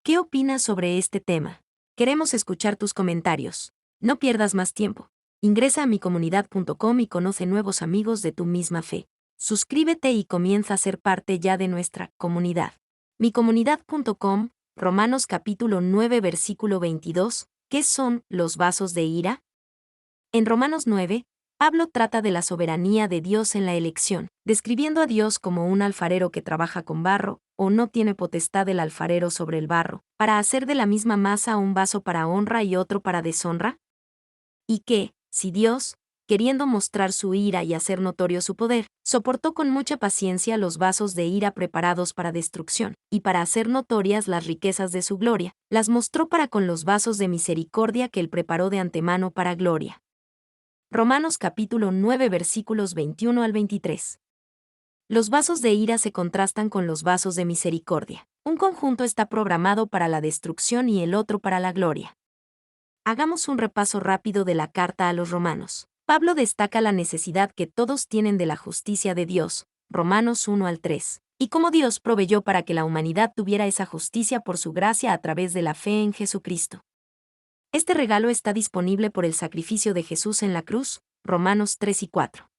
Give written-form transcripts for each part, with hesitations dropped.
¿Qué opinas sobre este tema? Queremos escuchar tus comentarios. No pierdas más tiempo. Ingresa a micomunidad.com y conoce nuevos amigos de tu misma fe. Suscríbete y comienza a ser parte ya de nuestra comunidad. Micomunidad.com, Romanos capítulo 9 versículo 22, ¿qué son los vasos de ira? En Romanos 9, Pablo trata de la soberanía de Dios en la elección, describiendo a Dios como un alfarero que trabaja con barro, o no tiene potestad el alfarero sobre el barro, para hacer de la misma masa un vaso para honra y otro para deshonra. Y que, si Dios, queriendo mostrar su ira y hacer notorio su poder, soportó con mucha paciencia los vasos de ira preparados para destrucción, y para hacer notorias las riquezas de su gloria, las mostró para con los vasos de misericordia que él preparó de antemano para gloria. Romanos capítulo 9 versículos 21 al 23. Los vasos de ira se contrastan con los vasos de misericordia. Un conjunto está programado para la destrucción y el otro para la gloria. Hagamos un repaso rápido de la carta a los romanos. Pablo destaca la necesidad que todos tienen de la justicia de Dios, Romanos 1 al 3, y cómo Dios proveyó para que la humanidad tuviera esa justicia por su gracia a través de la fe en Jesucristo. Este regalo está disponible por el sacrificio de Jesús en la cruz, Romanos 3 y 4.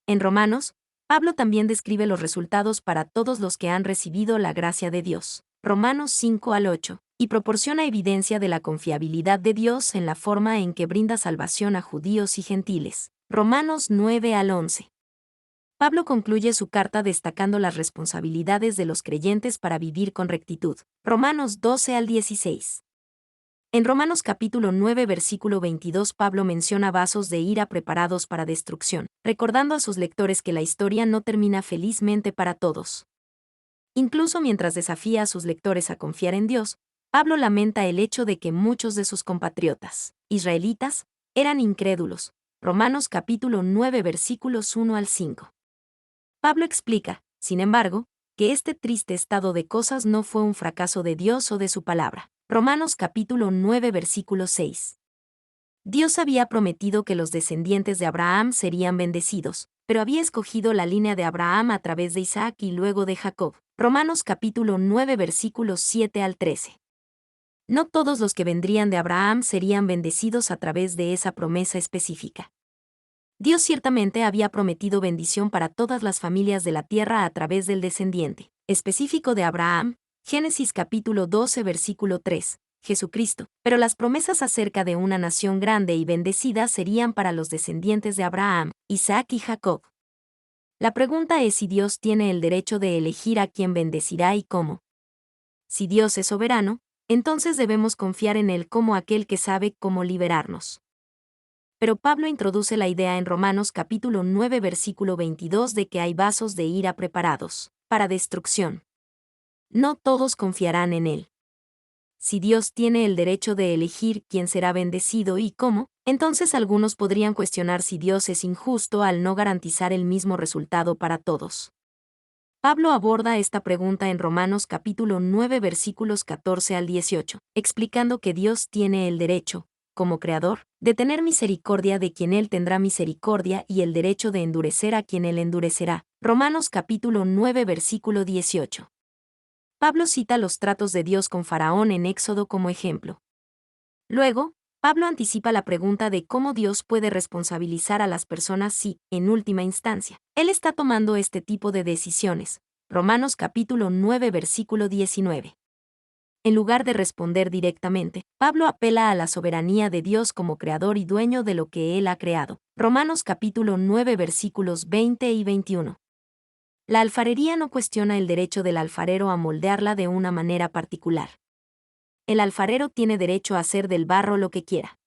En Romanos, Pablo también describe los resultados para todos los que han recibido la gracia de Dios, Romanos 5 al 8, y proporciona evidencia de la confiabilidad de Dios en la forma en que brinda salvación a judíos y gentiles, Romanos 9 al 11. Pablo concluye su carta destacando las responsabilidades de los creyentes para vivir con rectitud, Romanos 12 al 16. En Romanos capítulo 9 versículo 22 Pablo menciona vasos de ira preparados para destrucción, recordando a sus lectores que la historia no termina felizmente para todos. Incluso mientras desafía a sus lectores a confiar en Dios, Pablo lamenta el hecho de que muchos de sus compatriotas, israelitas, eran incrédulos. Romanos capítulo 9 versículos 1 al 5. Pablo explica, sin embargo, que este triste estado de cosas no fue un fracaso de Dios o de su palabra. Romanos capítulo 9 versículo 6. Dios había prometido que los descendientes de Abraham serían bendecidos, pero había escogido la línea de Abraham a través de Isaac y luego de Jacob. Romanos capítulo 9 versículos 7 al 13. No todos los que vendrían de Abraham serían bendecidos a través de esa promesa específica. Dios ciertamente había prometido bendición para todas las familias de la tierra a través del descendiente específico de Abraham, Génesis capítulo 12 versículo 3, Jesucristo, pero las promesas acerca de una nación grande y bendecida serían para los descendientes de Abraham, Isaac y Jacob. La pregunta es si Dios tiene el derecho de elegir a quién bendecirá y cómo. Si Dios es soberano, entonces debemos confiar en Él como aquel que sabe cómo liberarnos. Pero Pablo introduce la idea en Romanos capítulo 9 versículo 22 de que hay vasos de ira preparados para destrucción. No todos confiarán en Él. Si Dios tiene el derecho de elegir quién será bendecido y cómo, entonces algunos podrían cuestionar si Dios es injusto al no garantizar el mismo resultado para todos. Pablo aborda esta pregunta en Romanos capítulo 9 versículos 14 al 18, explicando que Dios tiene el derecho, como creador, de tener misericordia de quien Él tendrá misericordia y el derecho de endurecer a quien Él endurecerá. Romanos capítulo 9 versículo 18. Pablo cita los tratos de Dios con Faraón en Éxodo como ejemplo. Luego, Pablo anticipa la pregunta de cómo Dios puede responsabilizar a las personas si, en última instancia, Él está tomando este tipo de decisiones. Romanos capítulo 9 versículo 19. En lugar de responder directamente, Pablo apela a la soberanía de Dios como creador y dueño de lo que Él ha creado. Romanos capítulo 9 versículos 20 y 21. La alfarería no cuestiona el derecho del alfarero a moldearla de una manera particular. El alfarero tiene derecho a hacer del barro lo que quiera.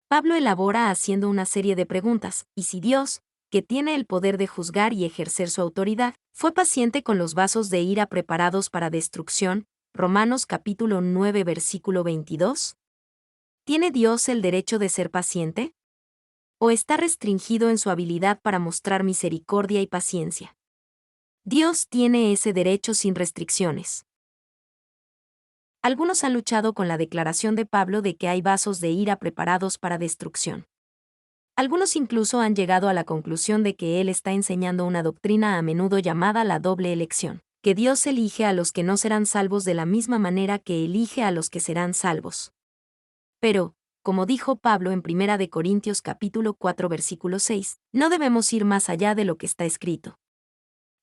Pablo elabora haciendo una serie de preguntas, y si Dios, que tiene el poder de juzgar y ejercer su autoridad, fue paciente con los vasos de ira preparados para destrucción, Romanos capítulo 9 versículo 22. ¿Tiene Dios el derecho de ser paciente? ¿O está restringido en su habilidad para mostrar misericordia y paciencia? Dios tiene ese derecho sin restricciones. Algunos han luchado con la declaración de Pablo de que hay vasos de ira preparados para destrucción. Algunos incluso han llegado a la conclusión de que él está enseñando una doctrina a menudo llamada la doble elección, que Dios elige a los que no serán salvos de la misma manera que elige a los que serán salvos. Pero, como dijo Pablo en 1 de Corintios capítulo 4 versículo 6, no debemos ir más allá de lo que está escrito.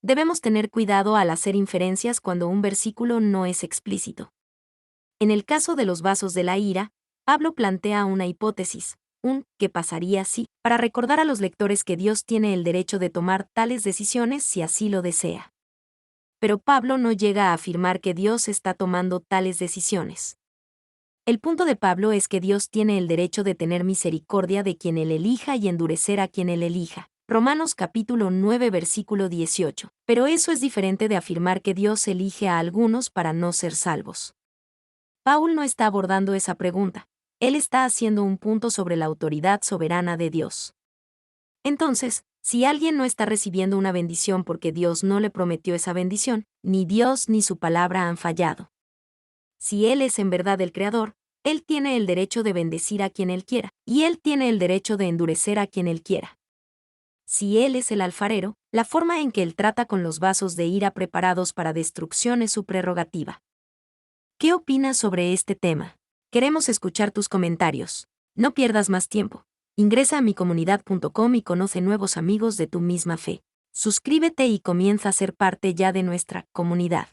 Debemos tener cuidado al hacer inferencias cuando un versículo no es explícito. En el caso de los vasos de la ira, Pablo plantea una hipótesis, ¿qué pasaría si?, para recordar a los lectores que Dios tiene el derecho de tomar tales decisiones si así lo desea. Pero Pablo no llega a afirmar que Dios está tomando tales decisiones. El punto de Pablo es que Dios tiene el derecho de tener misericordia de quien Él elija y endurecer a quien Él elija. Romanos capítulo 9 versículo 18. Pero eso es diferente de afirmar que Dios elige a algunos para no ser salvos. Paul no está abordando esa pregunta. Él está haciendo un punto sobre la autoridad soberana de Dios. Entonces, si alguien no está recibiendo una bendición porque Dios no le prometió esa bendición, ni Dios ni su palabra han fallado. Si Él es en verdad el Creador, Él tiene el derecho de bendecir a quien Él quiera, y Él tiene el derecho de endurecer a quien Él quiera. Si Él es el alfarero, la forma en que Él trata con los vasos de ira preparados para destrucción es su prerrogativa. ¿Qué opinas sobre este tema? Queremos escuchar tus comentarios. No pierdas más tiempo. Ingresa a micomunidad.com y conoce nuevos amigos de tu misma fe. Suscríbete y comienza a ser parte ya de nuestra comunidad.